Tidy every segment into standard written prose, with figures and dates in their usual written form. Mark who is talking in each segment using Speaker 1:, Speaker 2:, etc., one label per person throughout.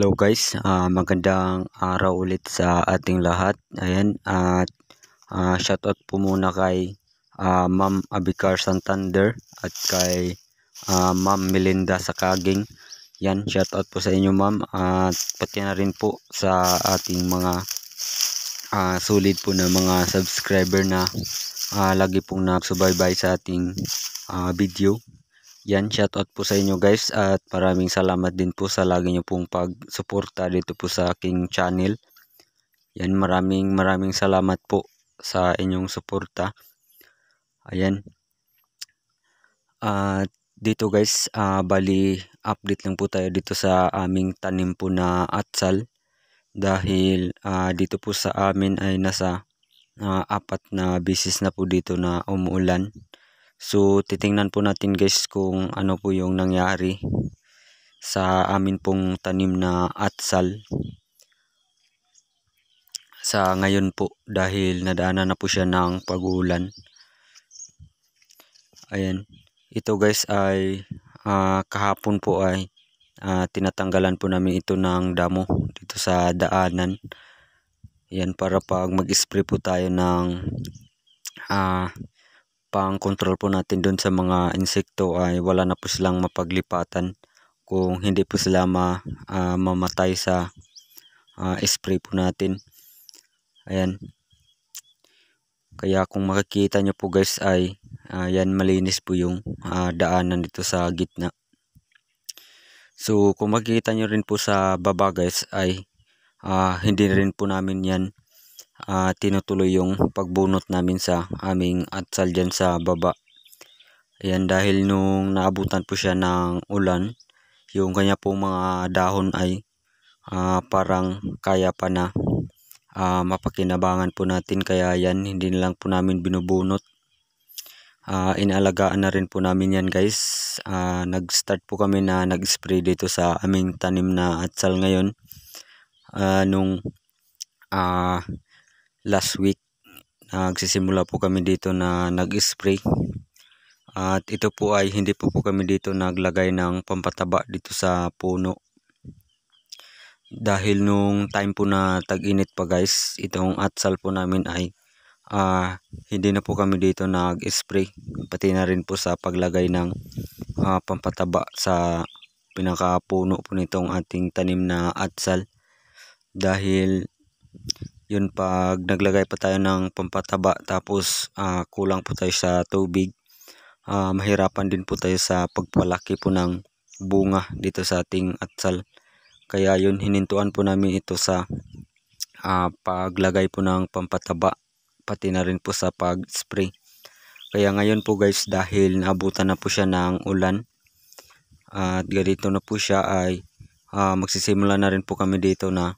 Speaker 1: Hello guys, magandang araw ulit sa ating lahat. Ayan, at shoutout po muna kay Ma'am Abicar Santander at kay Ma'am Melinda Sakaging. Yan, shoutout po sa inyo ma'am at pati na rin po sa ating mga solid po na mga subscriber na lagi pong nagsubaybay sa ating video. Yan, shoutout po sa inyo guys at maraming salamat din po sa lagi nyo pong pagsuporta dito po sa aking channel. Yan, maraming salamat po sa inyong suporta. Ayan. Dito guys, bali update lang po tayo dito sa aming tanim po na atsal. Dahil dito po sa amin ay nasa 4 na beses na po dito na umuulan. So titingnan po natin guys kung ano po yung nangyari sa amin pong tanim na atsal sa ngayon po dahil nadaanan na po siya ng pag-uulan. Ayan, ito guys ay kahapon po ay tinatanggalan po namin ito ng damo dito sa daanan. Ayan, para pag mag-spray po tayo ng pang control po natin doon sa mga insekto ay wala na po silang mapaglipatan kung hindi po sila mamatay sa spray po natin. Ayan, kaya kung makikita nyo po guys ay yan, malinis po yung daanan dito sa gitna. So kung makikita nyo rin po sa baba guys ay hindi rin po namin yan tinutuloy yung pagbunot namin sa aming atsal dyan sa baba. Ayan, dahil nung naabutan po siya ng ulan, yung kanya pong mga dahon ay parang kaya pa na mapakinabangan po natin. Kaya yan, hindi na lang po namin binubunot. Inaalagaan na rin po namin yan guys. Nag-start po kami na nag-spray dito sa aming tanim na atsal ngayon. Nung last week nagsisimula po kami dito na nag-spray. At ito po ay hindi po kami dito naglagay ng pampataba dito sa puno. Dahil nung time po na tag-init pa guys, itong atsal po namin ay hindi na po kami dito nag-spray. Pati na rin po sa paglagay ng pampataba sa pinakapuno po nitong ating tanim na atsal. Dahil yun, pag naglagay pa tayo ng pampataba tapos kulang po tayo sa tubig, mahirapan din po tayo sa pagpalaki po ng bunga dito sa ating atsal. Kaya yun, hinintuan po namin ito sa paglagay po ng pampataba, pati na rin po sa pag-spray. Kaya ngayon po guys, dahil naabutan na po siya ng ulan at ganito na po siya, ay magsisimula na rin po kami dito na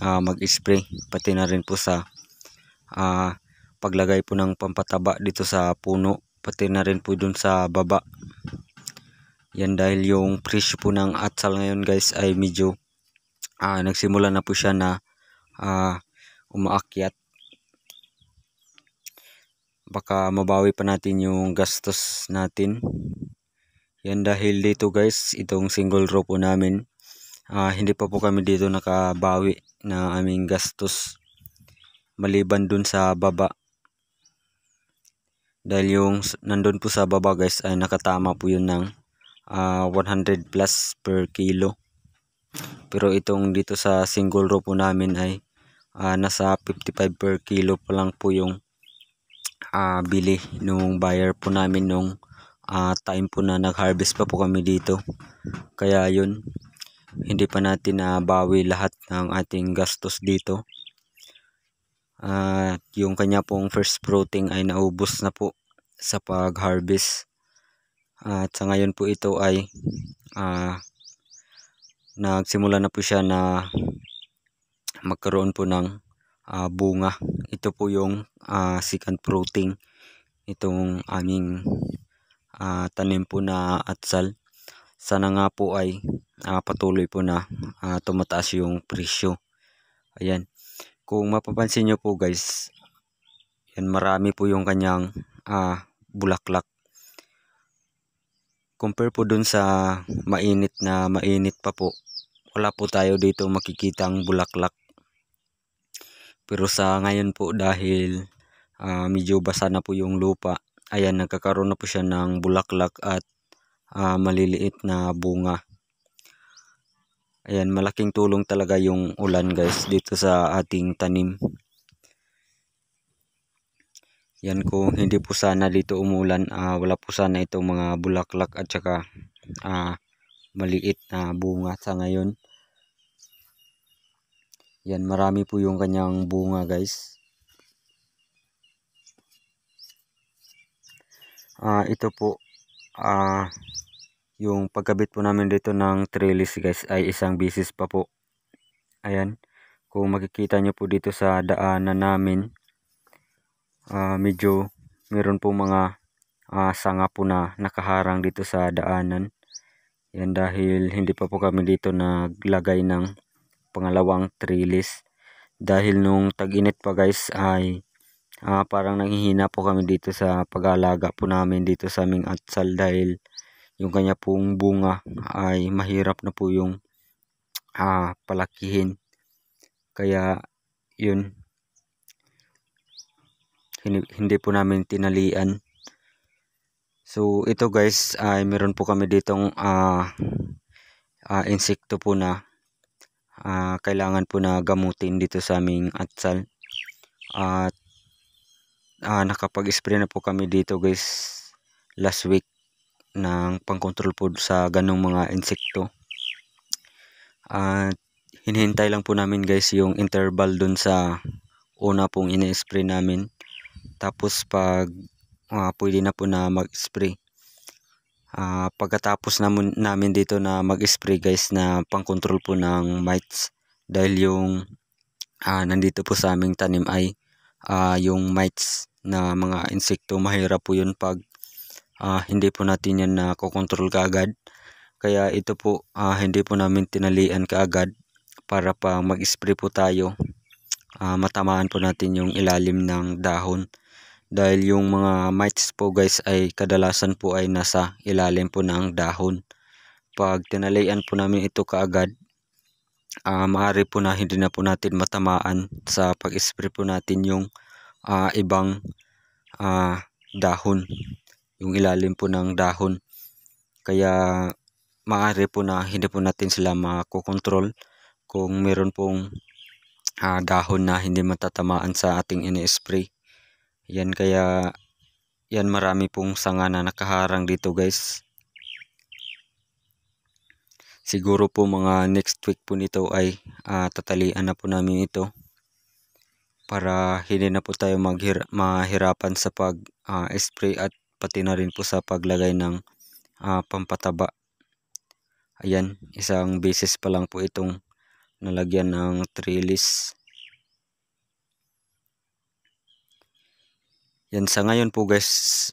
Speaker 1: mag-spray, pati na rin po sa paglagay po ng pampataba dito sa puno, pati na rin po dun sa baba. Yan, dahil yung presyo po ng atsal ngayon guys ay medyo nagsimula na po siya na umaakyat. Baka mabawi pa natin yung gastos natin. Yan, dahil dito guys, itong single row po namin, hindi pa po kami dito nakabawi na aming gastos maliban dun sa baba. Dahil yung nandun po sa baba guys ay nakatama po yun ng 100 plus per kilo. Pero itong dito sa single row po namin ay nasa 55 per kilo pa lang po yung bili nung buyer po namin nung time po na nag-harvest pa po kami dito. Kaya yun, hindi pa natin nabawi lahat ng ating gastos dito. Yung kanya pong first fruiting ay naubos na po sa pag-harvest. At sa ngayon po ito ay nagsimula na po siya na magkaroon po ng bunga. Ito po yung second fruiting itong aming tanim po na atsal. Sana nga po ay patuloy po na tumataas yung presyo. Ayan, kung mapapansin nyo po guys, yan, marami po yung kanyang bulaklak. Compare po dun sa mainit pa po, wala po tayo dito makikitang bulaklak. Pero sa ngayon po dahil medyo basa na po yung lupa, ayan, nagkakaroon na po siya ng bulaklak at maliliit na bunga. Ayan, malaking tulong talaga yung ulan guys dito sa ating tanim. Yan, kung hindi po sana dito umulan, wala po sana itong mga bulaklak at saka maliit na bunga sa ngayon. Yan, marami po yung kanyang bunga guys. Ito po, yung pagkabit po namin dito ng trellis guys ay isang bisis pa po. Ayan, kung makikita nyo po dito sa daanan namin, medyo meron po mga sanga po na nakaharang dito sa daanan. Yan, dahil hindi pa po kami dito naglagay ng pangalawang trellis. Dahil nung tag-init pa guys ay parang nanghihina po kami dito sa pag-aalaga po namin dito sa aming atsal, dahil yung kanya pong bunga ay mahirap na po yung palakihin. Kaya yun, hindi po namin tinalian. So ito guys ay meron po kami ditong insekto po na kailangan po na gamutin dito sa aming atsal. At nakapag-spray na po kami dito guys last week ng pang-control po sa ganong mga insekto. At hinihintay lang po namin guys yung interval dun sa una pong ini-spray namin. Tapos pag pwede na po na mag-spray, pagkatapos namin dito na mag-spray guys na pang-control po ng mites, dahil yung nandito po sa aming tanim ay yung mites na mga insekto, mahirap po yun pag hindi po natin yan na kukontrol kaagad. Kaya ito po hindi po namin tinalian kaagad para pa mag-spray po tayo matamaan po natin yung ilalim ng dahon. Dahil yung mga mites po guys ay kadalasan po ay nasa ilalim po ng dahon. Pag tinalian po namin ito kaagad, maaari po na hindi na po natin matamaan sa pag-spray po natin yung ibang dahon, yung ilalim po ng dahon. Kaya maaari po na hindi po natin sila makokontrol kung meron pong dahon na hindi matatamaan sa ating ini-spray. Yan, kaya yan, marami pong sanga na nakaharang dito guys. Siguro po mga next week po nito ay tatalian na po namin ito para hindi na po tayo mahirapan sa pag-spray at pati na rin po sa paglagay ng pampataba. Ayan, isang beses pa lang po itong nalagyan ng trellis. Yan, sa ngayon po guys,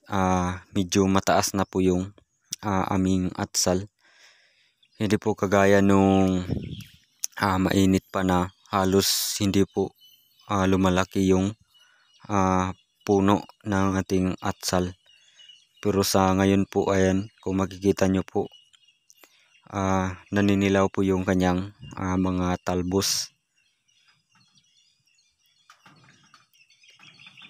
Speaker 1: medyo mataas na po yung aming atsal. Hindi po kagaya nung mainit pa na halos hindi po lumalaki yung puno ng ating atsal. Pero sa ngayon po, ayan, kung makikita nyo po, naninilaw po yung kanyang mga talbos.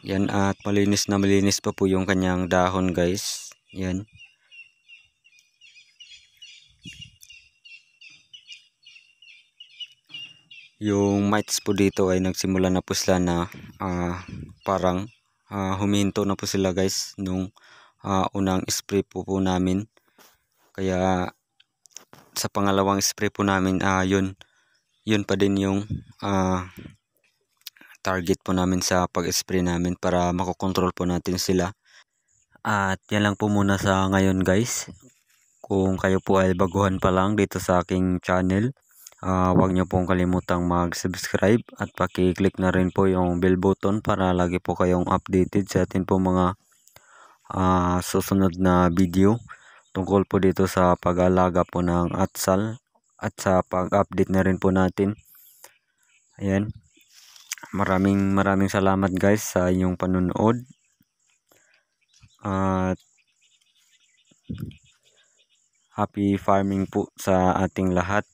Speaker 1: Yan, at malinis na malinis pa po yung kanyang dahon guys. Yan. Yung mites po dito ay nagsimula na po sila na parang huminto na po sila guys nung unang spray po namin. Kaya sa pangalawang spray po namin, yun pa din yung target po namin sa pag-spray namin para makokontrol po natin sila. At yan lang po muna sa ngayon guys. Kung kayo po ay baguhan pa lang dito sa aking channel, huwag nyo pong kalimutang mag-subscribe at paki-click na rin po yung bell button para lagi po kayong updated sa atin po mga susunod na video tungkol po dito sa pag-alaga po ng atsal at sa pag-update na rin po natin. Ayan, maraming salamat guys sa inyong panunood at happy farming po sa ating lahat.